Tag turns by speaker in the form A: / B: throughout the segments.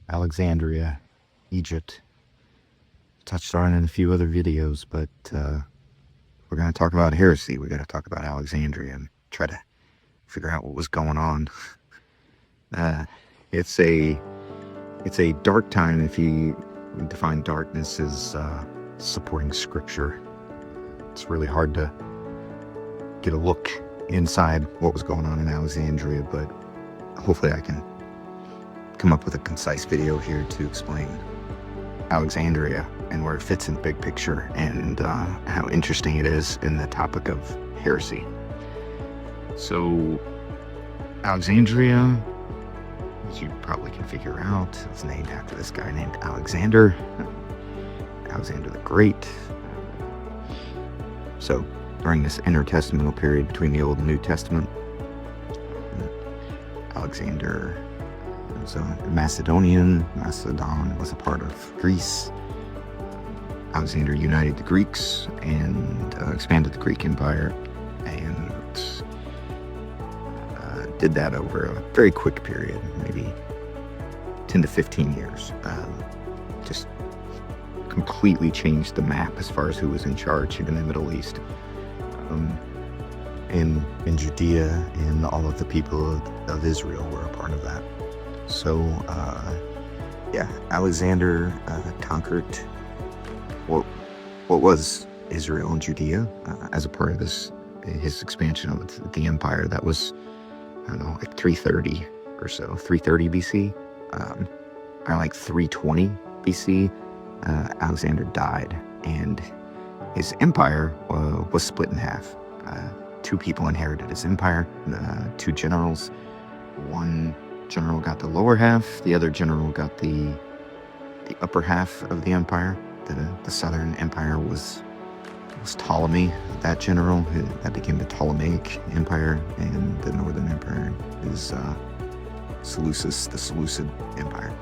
A: Alexandria, Egypt. Touched on it in a few other videos, but we're going to talk about heresy. We got to talk about Alexandria and try to figure out what was going on. It's a dark time. If you define darkness as supporting scripture, it's really hard to get a look inside what was going on in Alexandria, but hopefully I can come up with a concise video here to explain Alexandria and where it fits in the big picture, and how interesting it is in the topic of heresy. So Alexandria, as you probably can figure out, it's named after this guy named Alexander the Great. So during this intertestamental period between the Old and New Testament, Alexander was a Macedonian. Macedon was a part of Greece. Alexander united the Greeks and expanded the Greek Empire, and did that over a very quick period, maybe 10 to 15 years. Just completely changed the map as far as who was in charge in the Middle East. In Judea, and all of the people of Israel were a part of that. So, Alexander conquered what was Israel and Judea as a part of his expansion of the empire. That was, I don't know, like 330 or so, 330 BC, or like 320 BC. Alexander died, and his empire was split in half. Two people inherited his empire, two generals. One general got the lower half, the other general got the upper half of the empire. The southern empire was Ptolemy, that general. That became the Ptolemaic Empire, and the northern empire is Seleucus, the Seleucid Empire.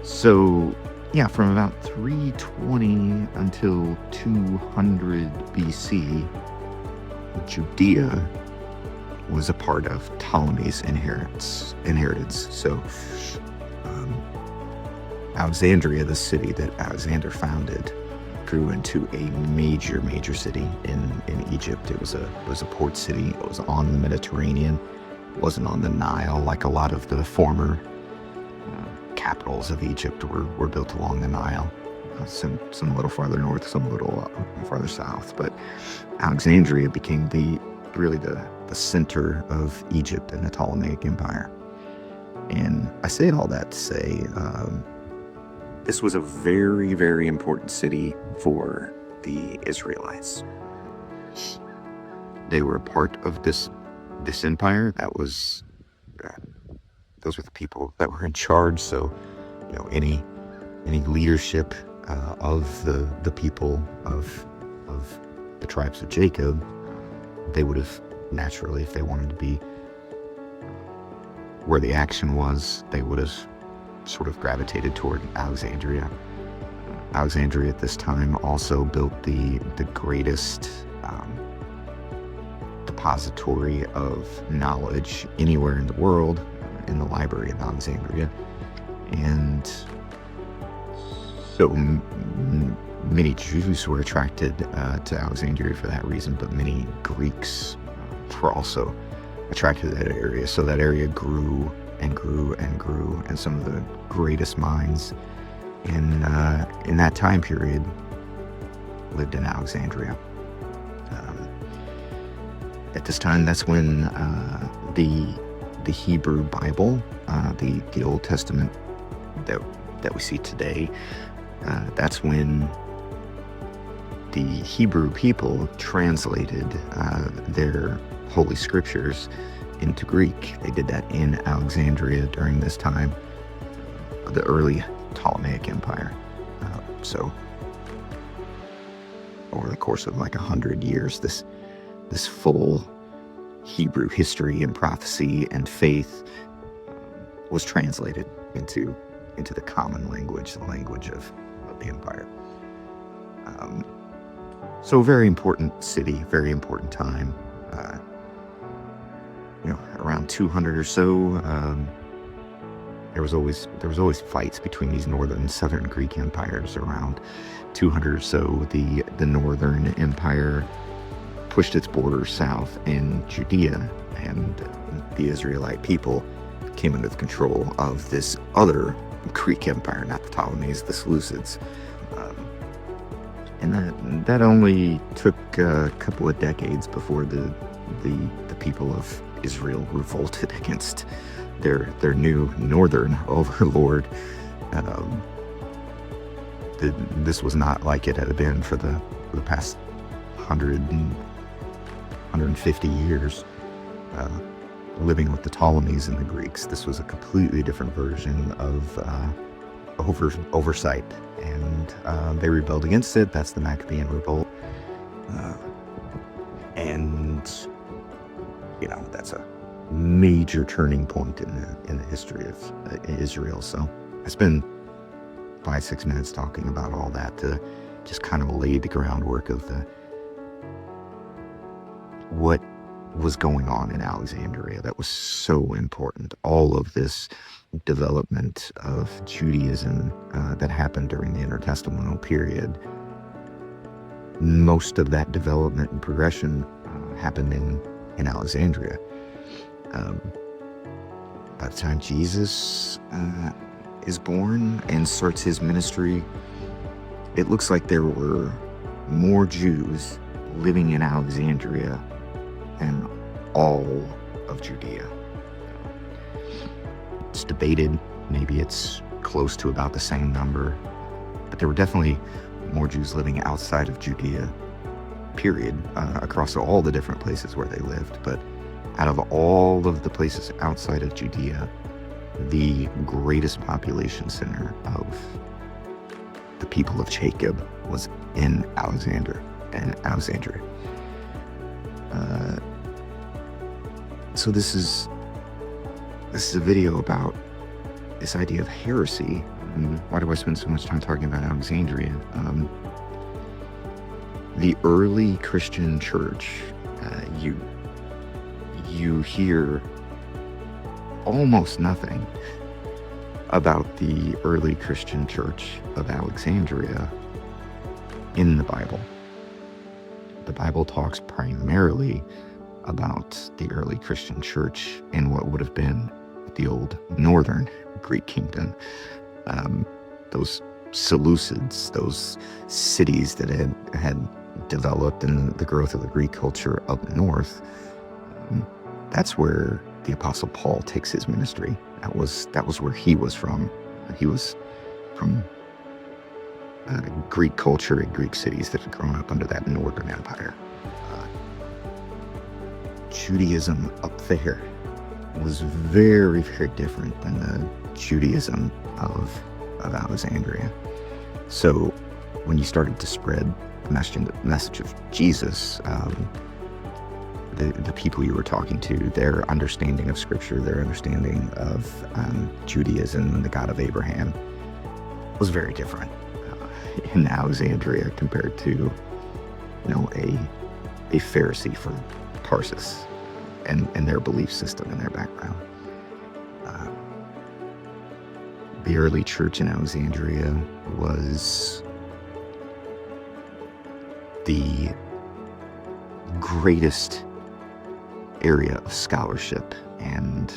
A: So, yeah, from about 320 until 200 BC, Judea was a part of Ptolemy's inheritance. So, Alexandria, the city that Alexander founded, grew into a major city in Egypt. It was a port city. It was on the Mediterranean. It wasn't on the Nile like a lot of the former capitals of Egypt were built along the Nile. Some a little farther north, some a little farther south. But Alexandria became the center of Egypt and the Ptolemaic Empire. And I say all that to say, this was a very important city for the Israelites. They were a part of this empire. That was those were the people that were in charge. So, any leadership of the people of the tribes of Jacob, they would have naturally, if they wanted to be where the action was, they would have sort of gravitated toward Alexandria. Alexandria at this time also built the greatest depository of knowledge anywhere in the world, in the library of Alexandria. And so many Jews were attracted to Alexandria for that reason, but many Greeks were also attracted to that area. So that area grew and grew and grew, and some of the greatest minds in that time period lived in Alexandria. At this time, that's when the Hebrew Bible, the Old Testament that we see today, that's when the Hebrew people translated their Holy Scriptures into Greek. They did that in Alexandria during this time of the early Ptolemaic Empire. So over the course of like 100 years, this full Hebrew history and prophecy and faith was translated into the common language, the language of the empire. So very important city, very important time. Around 200 or so there was always fights between these northern and southern Greek empires. Around 200 or so, the northern empire pushed its borders south in Judea, and the Israelite people came under the control of this other Greek empire, not the Ptolemies, the Seleucids. And that only took a couple of decades before the people of Israel revolted against their new northern overlord. This was not like it had been for the past 150 years, living with the Ptolemies and the Greeks. This was a completely different version of oversight, and they rebelled against it. That's the Maccabean revolt, and that's a major turning point in the history of Israel. So I spend 5-6 minutes talking about all that to just kind of lay the groundwork of what was going on in Alexandria that was so important. All of this development of Judaism that happened during the intertestamental period, most of that development and progression happened in Alexandria. By the time Jesus is born and starts his ministry, it looks like there were more Jews living in Alexandria than all of Judea. It's debated, maybe it's close to about the same number, but there were definitely more Jews living outside of Judea, period, across all the different places where they lived. But out of all of the places outside of Judea, the greatest population center of the people of Jacob was in Alexandria. So this is a video about this idea of heresy. And why do I spend so much time talking about Alexandria? The early Christian church, you hear almost nothing about the early Christian church of Alexandria in the Bible. The Bible talks primarily about the early Christian church in what would have been the old northern Greek kingdom. Those Seleucids, those cities that had developed in the growth of the Greek culture up north, that's where the Apostle Paul takes his ministry. That was where he was from. He was from Greek culture and Greek cities that had grown up under that northern empire. Judaism up there was very, very different than the Judaism of Alexandria. So when you started to spread the message of Jesus, the people you were talking to, their understanding of Scripture, their understanding of Judaism and the God of Abraham was very different in Alexandria compared to, a Pharisee from Tarsus and their belief system and their background. The early church in Alexandria was the greatest area of scholarship and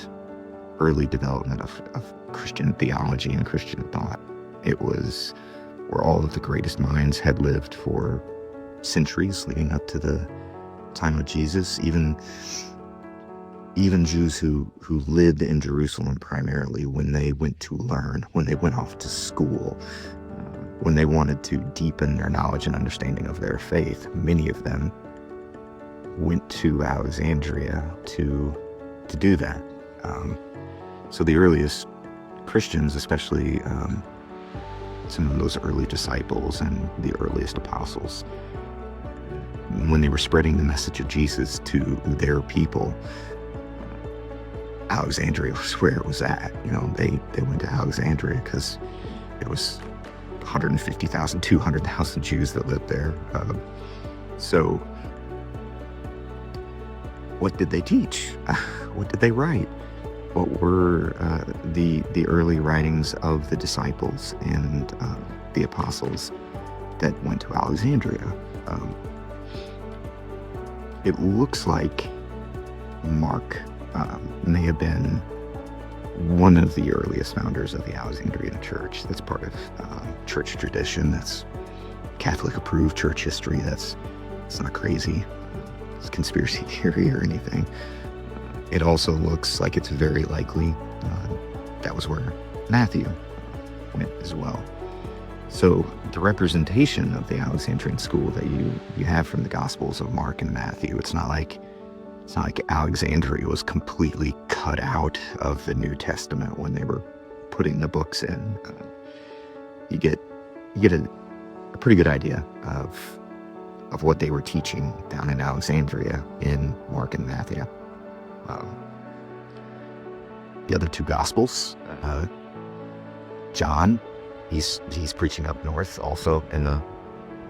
A: early development of Christian theology and Christian thought. It was where all of the greatest minds had lived for centuries leading up to the time of Jesus. Even Jews who lived in Jerusalem primarily, when they went to learn, when they went off to school, when they wanted to deepen their knowledge and understanding of their faith, many of them went to Alexandria to do that. So the earliest Christians, especially some of those early disciples and the earliest apostles, when they were spreading the message of Jesus to their people, Alexandria was where it was at. They went to Alexandria because it was 150,000, 200,000 Jews that lived there. So what did they teach? What did they write? what were the early writings of the disciples and the apostles that went to Alexandria. Um, it looks like Mark may have been one of the earliest founders of the Alexandrian Church. That's part of church tradition. That's Catholic-approved church history. It's not crazy. It's conspiracy theory or anything. It also looks like it's very likely that was where Matthew went as well. So the representation of the Alexandrian school that you have from the Gospels of Mark and Matthew, it's not like Alexandria was completely cut out of the New Testament when they were putting the books in. You get a pretty good idea of what they were teaching down in Alexandria in Mark and Matthew. The other two Gospels, John, he's preaching up north, also in the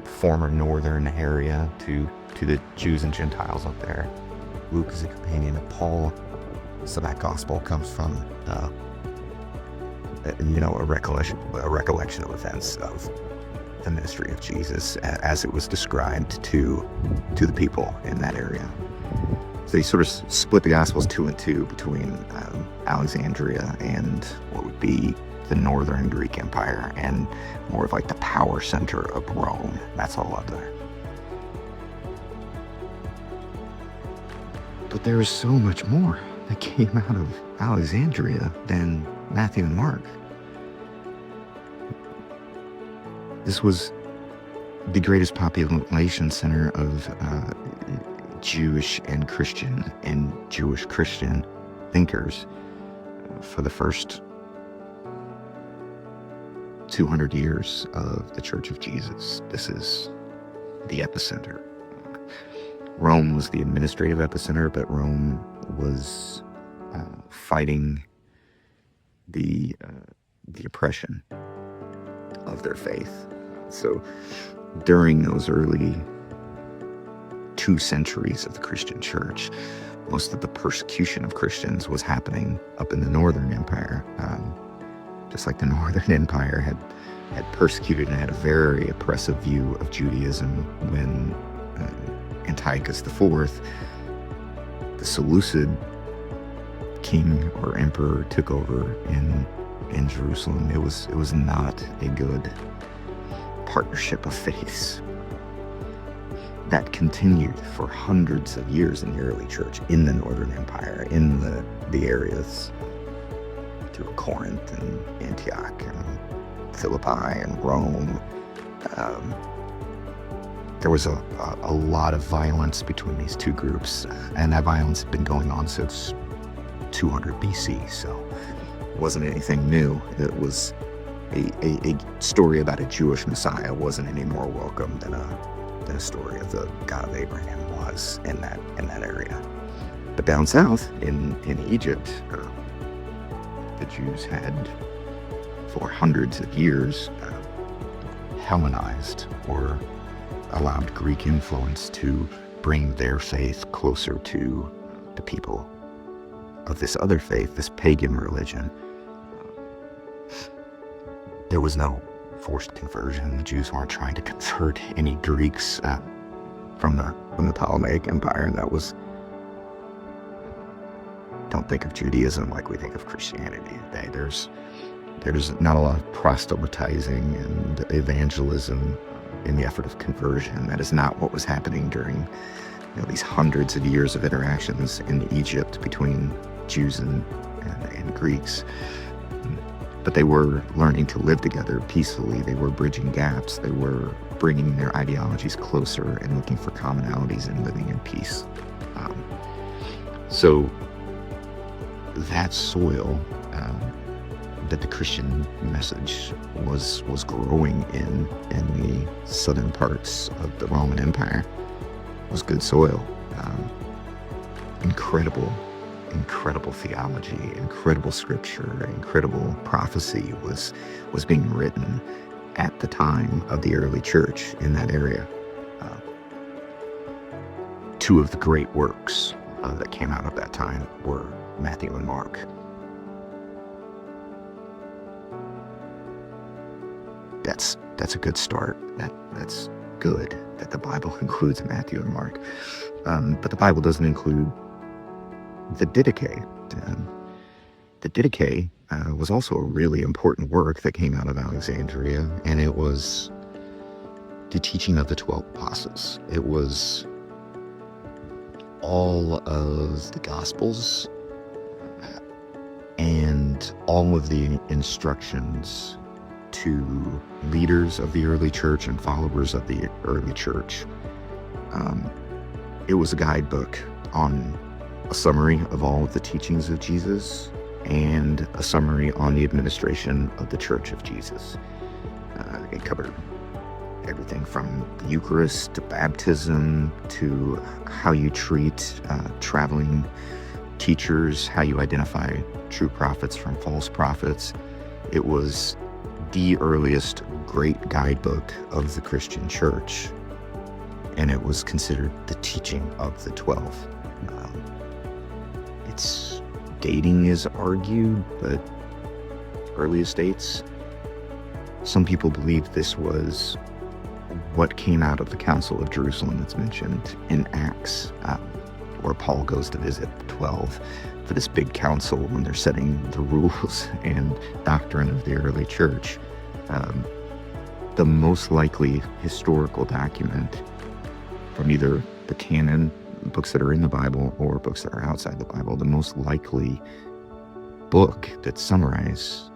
A: former northern area to the Jews and Gentiles up there. Luke is a companion of Paul, so that gospel comes from a recollection of events of the ministry of Jesus as it was described to the people in that area. So they sort of split the Gospels 2 and 2 between Alexandria and what would be the Northern Greek Empire and more of like the power center of Rome. That's all up there. But there was so much more that came out of Alexandria than Matthew and Mark. This was the greatest population center of Jewish and Jewish Christian thinkers for the first 200 years of the Church of Jesus. This is the epicenter. Rome was the administrative epicenter, but Rome was fighting the oppression of their faith. So during those early 2 centuries of the Christian church, most of the persecution of Christians was happening up in the Northern Empire. Just like the Northern Empire had persecuted and had a very oppressive view of Judaism when Antiochus IV, the Seleucid king or emperor, took over in Jerusalem. It was not a good partnership of faiths. That continued for hundreds of years in the early church in the Northern Empire, in the areas through Corinth and Antioch and Philippi and Rome. There was a lot of violence between these two groups, and that violence had been going on since 200 BC, so it wasn't anything new. It was a story about a Jewish Messiah wasn't any more welcome than a story of the God of Abraham was in that area. But down south in Egypt, the Jews had for hundreds of years Hellenized, or allowed Greek influence to bring their faith closer to the people of this other faith, this pagan religion. There was no forced conversion. The Jews weren't trying to convert any Greeks from the Ptolemaic Empire. That was, don't think of Judaism like we think of Christianity. There's not a lot of proselytizing and evangelism in the effort of conversion. That is not what was happening during these hundreds of years of interactions in Egypt between Jews and Greeks. But they were learning to live together peacefully. They were bridging gaps. They were bringing their ideologies closer and looking for commonalities and living in peace. So that soil that the Christian message was growing in the southern parts of the Roman Empire was good soil. Incredible theology, incredible scripture, incredible prophecy was being written at the time of the early church in that area. 2 of the great works that came out of that time were Matthew and Mark. that's a good start. That's good that the Bible includes Matthew and Mark. But the Bible doesn't include the Didache. The Didache was also a really important work that came out of Alexandria, and it was the teaching of the 12 apostles. It was all of the Gospels and all of the instructions to leaders of the early church and followers of the early church. It was a guidebook on a summary of all of the teachings of Jesus and a summary on the administration of the Church of Jesus. It covered everything from the Eucharist to baptism to how you treat traveling teachers, how you identify true prophets from false prophets. It was the earliest great guidebook of the Christian church, and it was considered the teaching of the 12. Its dating is argued, but earliest dates, some people believe this was what came out of the Council of Jerusalem that's mentioned in Acts, where Paul goes to visit the 12 for this big council when they're setting the rules and doctrine of the early church. The most likely historical document from either the canon, books that are in the Bible, or books that are outside the Bible, the most likely book that summarizes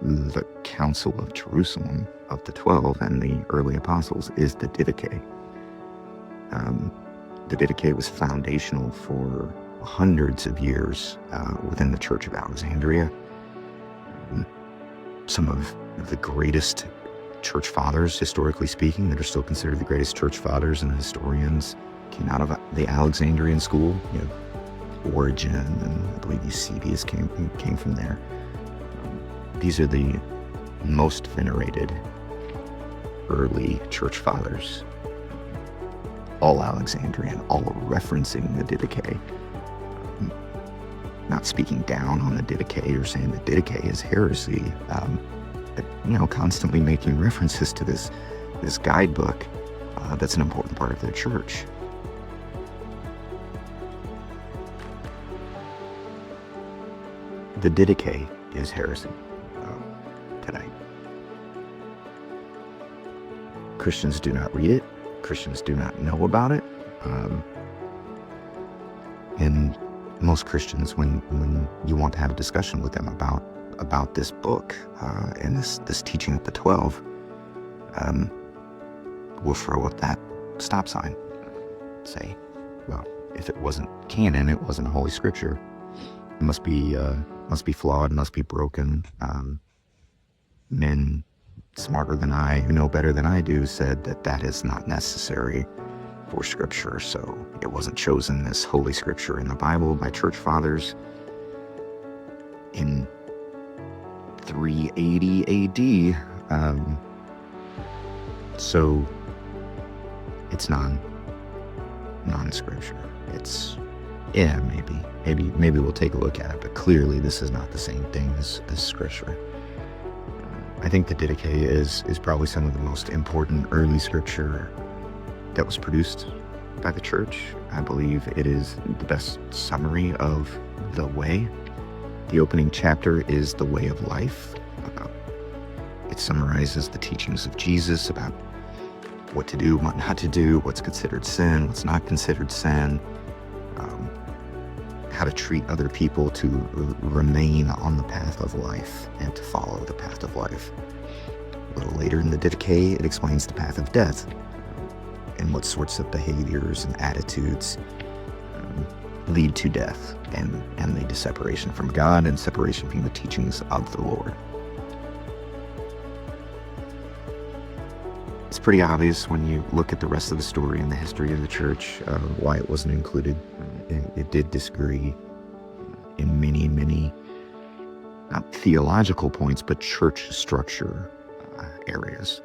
A: the Council of Jerusalem of the 12 and the early apostles is the Didache. The Didache was foundational for hundreds of years within the Church of Alexandria. Some of the greatest church fathers, historically speaking, that are still considered the greatest church fathers and historians came out of the Alexandrian school. You know, Origen and I believe Eusebius came from there. These are the most venerated early church fathers, all Alexandrian, all referencing the Didache. Not speaking down on the Didache or saying the Didache is heresy, but, constantly making references to this guidebook that's an important part of their church. The Didache is heresy today. Christians do not read it. Christians do not know about it. And most Christians, when you want to have a discussion with them about this book and this teaching of the 12, will throw up that stop sign. Say, well, if it wasn't canon, it wasn't Holy Scripture. It must be flawed, must be broken. Men smarter than I, who know better than I do, said that is not necessary for Scripture, so it wasn't chosen as Holy Scripture in the Bible by church fathers in 380 AD. So it's non-Scripture. It's, maybe we'll take a look at it, but clearly this is not the same thing as Scripture. I think the Didache is probably some of the most important early Scripture that was produced by the church. I believe it is the best summary of the way. The opening chapter is the way of life. It summarizes the teachings of Jesus about what to do, what not to do, what's considered sin, what's not considered sin, how to treat other people to remain on the path of life and to follow the path of life. A little later in the Didache, it explains the path of death and what sorts of behaviors and attitudes lead to death and lead to separation from God and separation from the teachings of the Lord. It's pretty obvious when you look at the rest of the story and the history of the church why it wasn't included. It did disagree in many, not theological points, but church structure areas.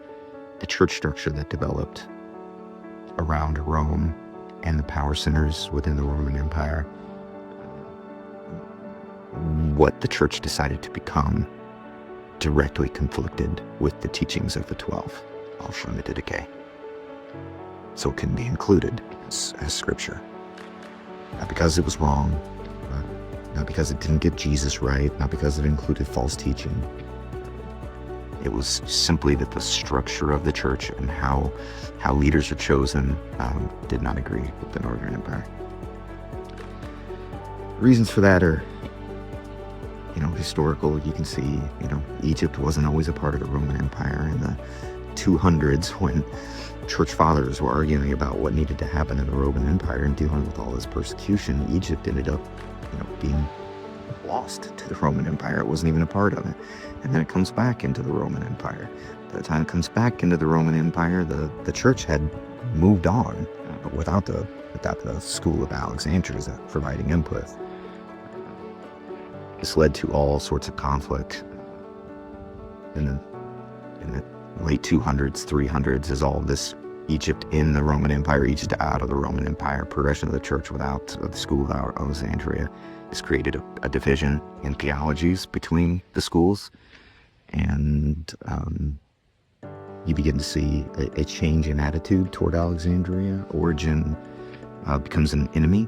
A: The church structure that developed around Rome and the power centers within the Roman Empire. What the church decided to become directly conflicted with the teachings of the 12, all from the Didache. So it can be included as scripture. Not because it was wrong, not because it didn't get Jesus right, not because it included false teaching. It was simply that the structure of the church and how leaders are chosen did not agree with the Northern Empire. Reasons for that are, historical. You can see, Egypt wasn't always a part of the Roman Empire. In the 200s, when church fathers were arguing about what needed to happen in the Roman Empire and dealing with all this persecution, Egypt ended up, being lost to the Roman Empire. It wasn't even a part of it. And then it comes back into the Roman Empire. By the time it comes back into the Roman Empire, the church had moved on without the school of Alexandria providing input. This led to all sorts of conflict in the late 200s, 300s, as all of this Egypt in the Roman Empire, Egypt out of the Roman Empire, progression of the church without the school of Alexandria has created a division in theologies between the schools. And you begin to see a change in attitude toward Alexandria. Origen becomes an enemy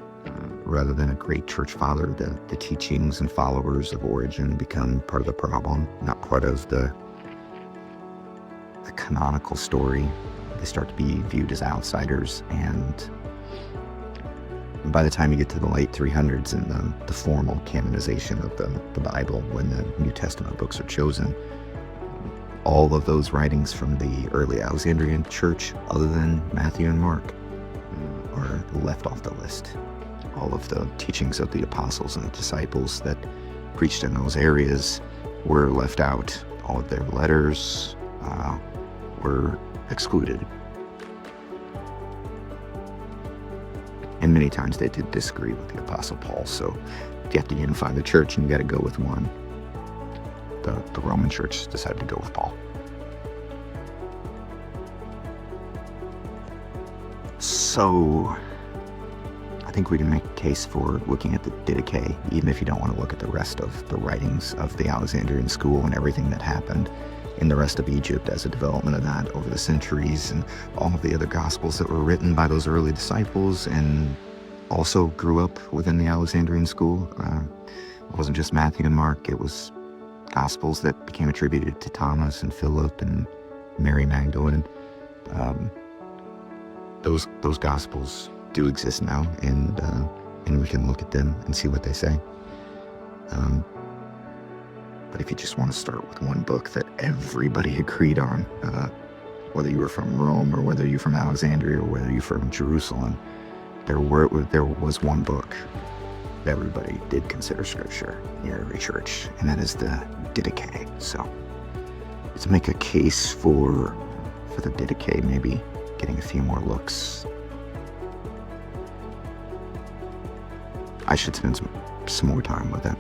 A: rather than a great church father. The teachings and followers of Origen become part of the problem, not part of the canonical story. They start to be viewed as outsiders, and by the time you get to the late 300s and the formal canonization of the Bible, when the New Testament books are chosen, all of those writings from the early Alexandrian church, other than Matthew and Mark, are left off the list. All of the teachings of the apostles and the disciples that preached in those areas were left out. All of their letters were excluded. And many times they did disagree with the Apostle Paul, so if you have to unify the church and you got to go with one, the Roman church decided to go with Paul. So I think we can make a case for looking at the Didache, even if you don't want to look at the rest of the writings of the Alexandrian school and everything that happened in the rest of Egypt as a development of that over the centuries, and all of the other gospels that were written by those early disciples and also grew up within the Alexandrian school. It wasn't just Matthew and Mark, it was gospels that became attributed to Thomas and Philip and Mary Magdalene. Those gospels do exist now, and we can look at them and see what they say. But if you just want to start with one book that everybody agreed on, whether you were from Rome or whether you're from Alexandria or whether you're from Jerusalem, there was one book that everybody did consider scripture in every church, and that is the Didache. So to make a case for the Didache, maybe getting a few more looks. I should spend some more time with it.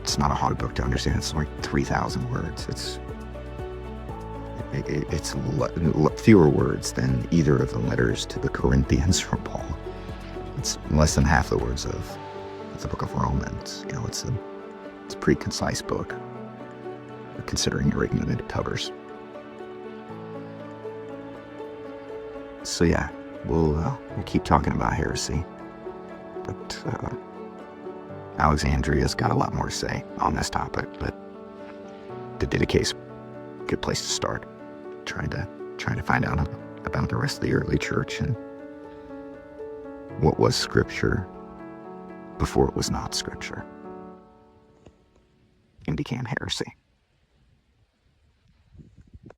A: It's not a hard book to understand. It's like 3,000 words. It's fewer words than either of the letters to the Corinthians from Paul. It's less than half the words of the book of Romans. It's a pretty concise book, considering everything that it covers. So yeah, we'll keep talking about heresy, but Alexandria's got a lot more to say on this topic. But the Didache's a good place to start, trying to find out about the rest of the early church and what was scripture before it was not scripture and became heresy.